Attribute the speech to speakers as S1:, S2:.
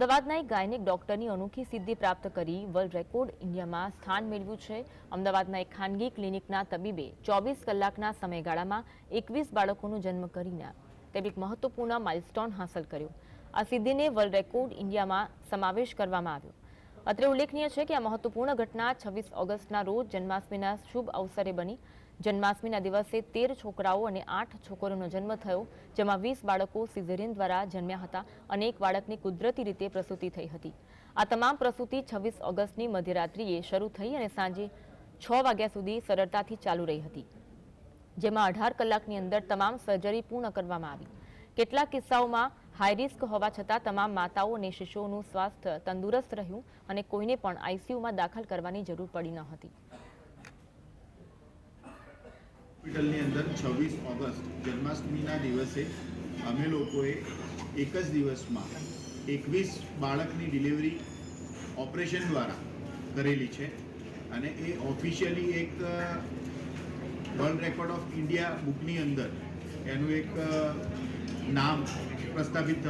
S1: અમદાવાદના એક ગાયનેક ડોક્ટરની અનોખી સિદ્ધિ પ્રાપ્ત કરી વર્લ્ડ રેકોર્ડ ઇન્ડિયામાં સ્થાન મેળવ્યું છે। અમદાવાદના એક ખાનગી ક્લિનિકના તબીબે 24 કલાકના સમયગાળામાં 21 બાળકોનો જન્મ કરીને તેમ એક મહત્વપૂર્ણ માઇલસ્ટોન હાંસલ કર્યો। આ સિદ્ધિને વર્લ્ડ રેકોર્ડ ઇન્ડિયામાં સમાવેશ કરવામાં આવ્યો। અત્રે ઉલ્લેખનીય છે કે આ મહત્વપૂર્ણ ઘટના 26 ઓગસ્ટના રોજ જન્માષ્ટમીના શુભ અવસરે બની। જન્માષ્ટમીના દિવસે 13 છોકરાઓ અને 8 છોકરીઓનો જન્મ થયો, જેમાં 20 બાળકો સિઝેરિયન દ્વારા જન્મ્યા હતા અને એક બાળકની કુદરતી રીતે પ્રસૂતિ થઈ હતી। આ તમામ પ્રસૂતિ 26 ઓગસ્ટની મધ્યરાત્રિએ શરૂ થઈ અને સાંજે 6 વાગ્યા સુધી સરળતાથી ચાલુ રહી હતી, જેમાં 18 કલાકની અંદર તમામ સર્જરી પૂર્ણ કરવામાં આવી। કેટલાક કિસ્સાઓમાં હાઈ રિસ્ક હોવા છતાં તમામ માતાઓ અને શિશુઓનું સ્વાસ્થ્ય તંદુરસ્ત રહ્યું અને કોઈને પણ આઈસીયુમાં દાખલ કરવાની જરૂર પડી ન હતી।
S2: હોસ્પિટલની અંદર 26 ઓગસ્ટ જન્માષ્ટમીના દિવસે અમે લોકોએ એક જ દિવસમાં 21 બાળકની ડિલિવરી ઓપરેશન દ્વારા કરેલી છે અને એ ઓફિશિયલી એક વર્લ્ડ રેકોર્ડ ઓફ ઇન્ડિયા બુકની અંદર એનું એક નામ પ્રસ્થાપિત